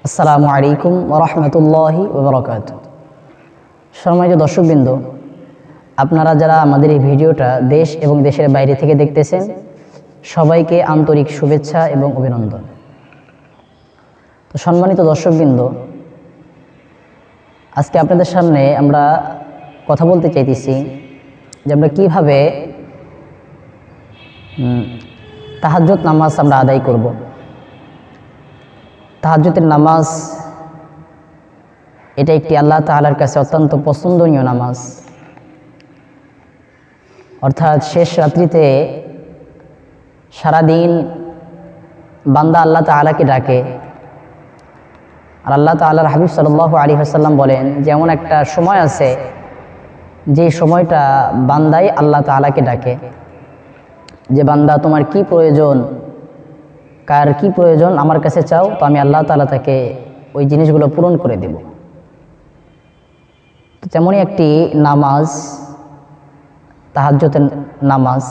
আসসালামু আলাইকুম ওয়া রাহমাতুল্লাহি ওয়া বারাকাতুহু। সম্মানিত দর্শকবৃন্দ, আপনারা যারা আমাদের এই ভিডিওটা দেশ এবং দেশের বাইরে থেকে দেখতেছেন, সবাইকে আন্তরিক শুভেচ্ছা এবং অভিনন্দন। তো সম্মানিত দর্শকবৃন্দ, আজকে আপনাদের সামনে আমরা কথা বলতে চাইতেছি যে আমরা কীভাবে তাহাজ্জুদ নামাজ আমরা আদায় করব। তাহাজ্জুদের নামাজ এটা একটি আল্লাহ তাআলার কাছে অত্যন্ত পছন্দনীয় নামাজ। অর্থাৎ শেষ রাত্রিতে সারাদিন বান্দা আল্লাহ তাআলাকে ডাকে, আর আল্লাহ তাআলার হাবিব সাল্লাল্লাহু আলাইহি ওয়াসাল্লাম বলেন যেমন একটা সময় আছে যে সময়টা বান্দাই আল্লাহ তাআলাকে ডাকে, যে বান্দা তোমার কি প্রয়োজন, কার কি প্রয়োজন আমার কাছে চাও, তো আমি আল্লাহ তাআলা তাকে ওই জিনিসগুলো পূরণ করে দেব। তো তেমনই একটি নামাজ তাহাজ্জুদের নামাজ,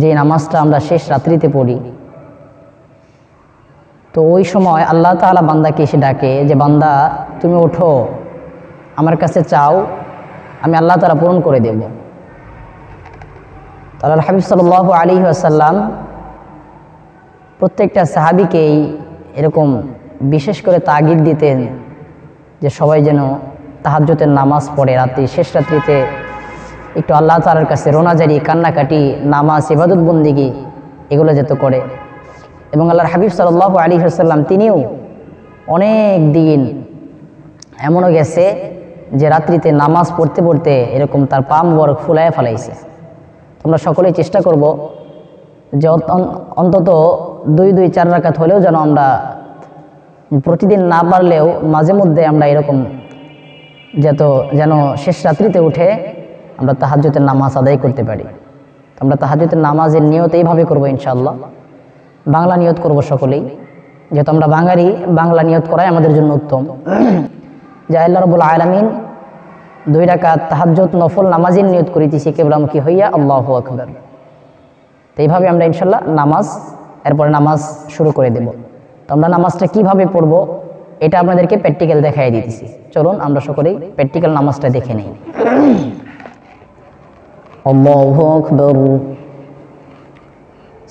যে নামাজটা আমরা শেষ রাত্রিতে পড়ি। তো ওই সময় আল্লাহ তাআলা বান্দাকে এসে ডাকে যে বান্দা তুমি ওঠো, আমার কাছে চাও, আমি আল্লাহ তাআলা পূরণ করে দেব। আল্লাহর হাবিব সাল্লাল্লাহু আলাইহি ওয়াসাল্লাম প্রত্যেকটা সাহাবীকেই এরকম বিশেষ করে তাগিদ দিতেন যে সবাই যেন তাহাজ্জুদের নামাজ পড়ে, শেষ রাত্রিতে একটু আল্লাহ তাআলার কাছে রোনাজারি, কান্নাকাটি, নামাজ, ইবাদত বন্দিগি এগুলো যেত করে। এবং আল্লাহর হাবিব সাল্লাল্লাহু আলাইহি ওয়াসাল্লাম তিনিও অনেক দিন এমনও গেছে যে রাত্রিতে নামাজ পড়তে পড়তে এরকম তার পা মোবারক ফুলায় ফেলাইছে। আমরা সকলেই চেষ্টা করব যে অন্তত 2-4 রাকাত হলেও যেন আমরা প্রতিদিন না পারলেও মাঝে মধ্যে আমরা এরকম যেন শেষ রাত্রিতে উঠে আমরা তাহাজ্জুদের নামাজ আদায় করতে পারি। আমরা তাহাজ্জুদের নামাজের নিয়ত এইভাবে করব ইনশাআল্লাহ। বাংলা নিয়ত করব সকলেই, যেহেতু আমরা বাঙালি, বাংলা নিয়ত করাই আমাদের জন্য উত্তম। যে আল্লাহ রাব্বুল আলামিন 2 রাকাত তাহাজ্জুদ নফল নামাজের নিয়ত করিতেছি কেবলামুখী হইয়া আল্লাহু আকবার। তো এইভাবে আমরা ইনশাআল্লাহ নামাজ, এরপরে নামাজ শুরু করে দেব। তো আমরা নামাজটা কিভাবে পড়ব এটা আপনাদেরকে প্র্যাকটিক্যাল দেখাই দিতেছি। চলুন আমরা সকলেই প্র্যাকটিক্যাল নামাজটা দেখে নেই। আল্লাহু আকবার।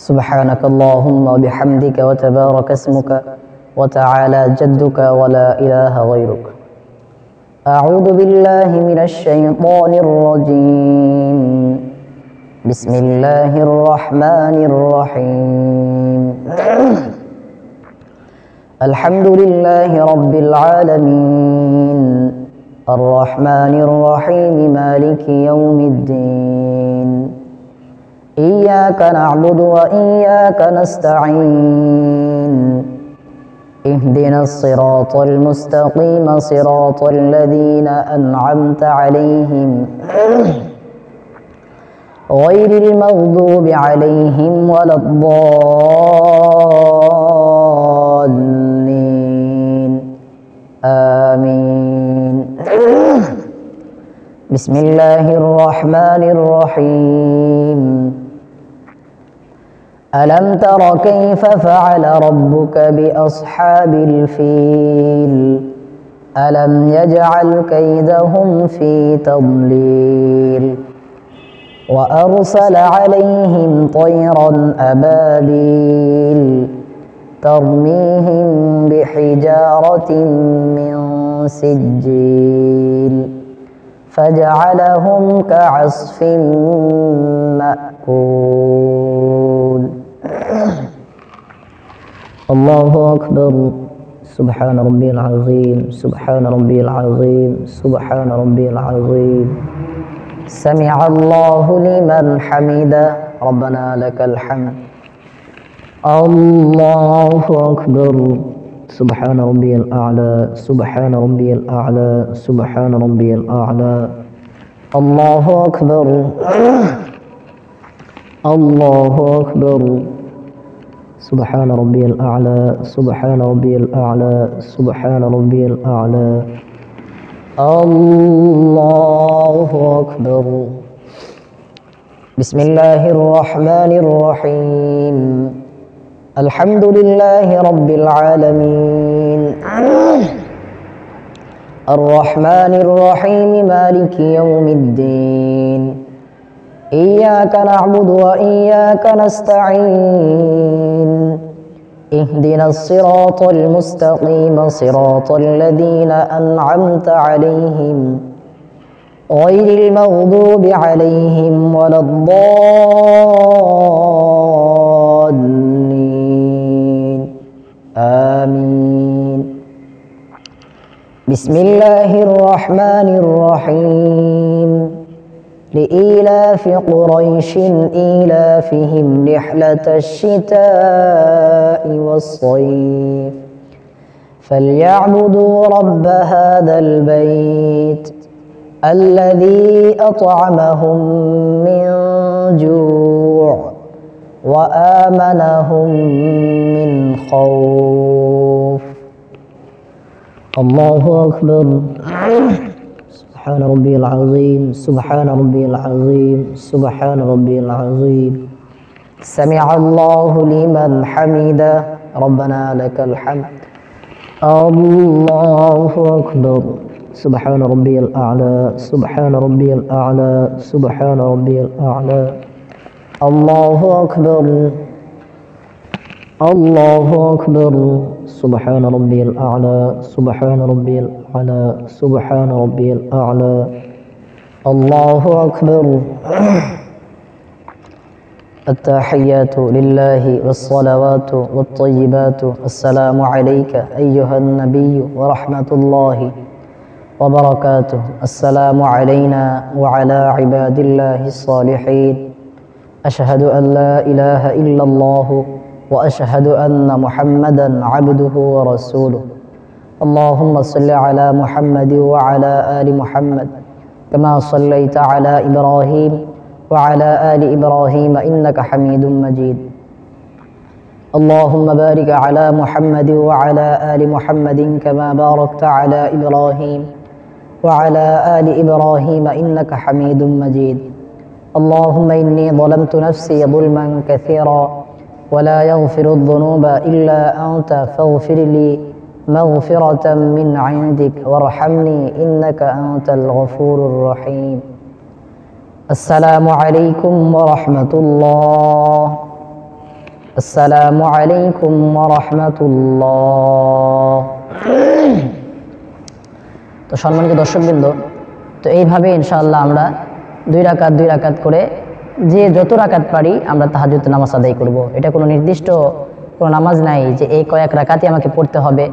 সুবহানাক আল্লাহুম্মা ওয়া বিহামদিকা ওয়া তাবারাকা ইসমুকা ওয়া তাআলা জাদ্দুকা ওয়া লা ইলাহা গায়রুক। আউযু বিল্লাহি মিনাশ শাইতানির রাজীম। বিসমিল্লাহির রহমানির রহিম। আলহামদুলিল্লাহি রাব্বিল আলামিন। আর রহমানির রহিম মালিকি ইয়াউমিদ্দিন। ইয়্যাকা না'বুদু ওয়া ইয়্যাকা নাস্তাঈন। ইহদিনাস সিরাতাল মুস্তাকিম সিরাতাল লাযীনা আন'আমতা আলাইহিম গায়রিল মাগদুবি আলাইহিম ওয়ালাদ-দাল্লিন। আমিন। বিসমিল্লাহির রহমানির রহিম। ألم تر كيف فعل ربك بأصحاب الفيل ألم يجعل كيدهم في تضليل وأرسل عليهم طيرا أبابيل ترميهم بحجارة من سجيل فجعلهم كعصف مأكول. الله أكبر. سبحان ربي العظيم. سبحان ربي العظيم. سبحان ربي العظيم. سمع الله لمن حمده. ربنا لك الحمد. الله أكبر. سبحان ربي الأعلى. سبحان ربي الأعلى. سبحان ربي الأعلى. الله أكبر. الله أكبر. سبحان ربي الأعلى. سبحان ربي الأعلى. سبحان ربي الأعلى. الله أكبر. بسم الله الرحمن الرحيم. আলহামদুলিল্লাহি রাব্বিল আলামিন আর-রহমানির রহিম মালিকি ইয়াউমিদ্দিন ইয়্যাকা না'বুদু ওয়া ইয়্যাকা নাস্তাঈন ইহদিনাস সিরাতাল মুস্তাকিম সিরাতাল লাযীনা আন'আমতা আলাইহিম গায়রিল মাগদুবি আলাইহিম ওয়ালাদ-দাল্লিন আমিন। বিসমিল্লাহির রহমানির রহিম لإيلاف قريش إيلافهم رحلة الشتاء والصيف فليعبدوا رب هذا البيت الذي أطعمهم من جوع وآمنهم من خوف. الله أكبر. سبحان ربي العظيم سبحان ربي العظيم سبحان ربي العظيم. سمع الله لمن حمده ربنا لك الحمد. الله أكبر. سبحان ربي الأعلى سبحان ربي الأعلى سبحان ربي الأعلى. الله أكبر الله أكبر. سبحان ربي الأعلى سبحان ربي الأعلى سبحان ربي الأعلى. الله أكبر. التحيات لله والصلوات والطيبات. السلام عليك أيها النبي ورحمة الله وبركاته. السلام علينا وعلى عباد الله الصالحين. أشهد أن لا إله إلا الله وأشهد أن محمدا عبده ورسوله. اللهم صل على محمد وعلى آل محمد كما صليت على إبراهيم وعلى آل إبراهيم إنك حميد مجيد. اللهم بارك على محمد وعلى آل محمد كما باركت على إبراهيم وعلى آل إبراهيم إنك حميد مجيد. اللهم إني ظلمت نفسي ظلما كثيرا ولا يغفر الذنوب إلا أنت فاغفر لي مغفرة من عندك وارحمني إنك أنت الغفور الرحيم. السلام عليكم ورحمة الله. السلام عليكم ورحمة الله. তো সম্মানিত দর্শকবৃন্দ, তো এইভাবে ইনশাআল্লাহ আমরা দুই রাকাত করে যে যত রাকাত পারি আমরা তাহাজ্জুদের নামাজ আদায় করব। এটা কোনো নির্দিষ্ট কোনো নামাজ নাই যে এই কয়েক রাকাতই আমাকে পড়তে হবে।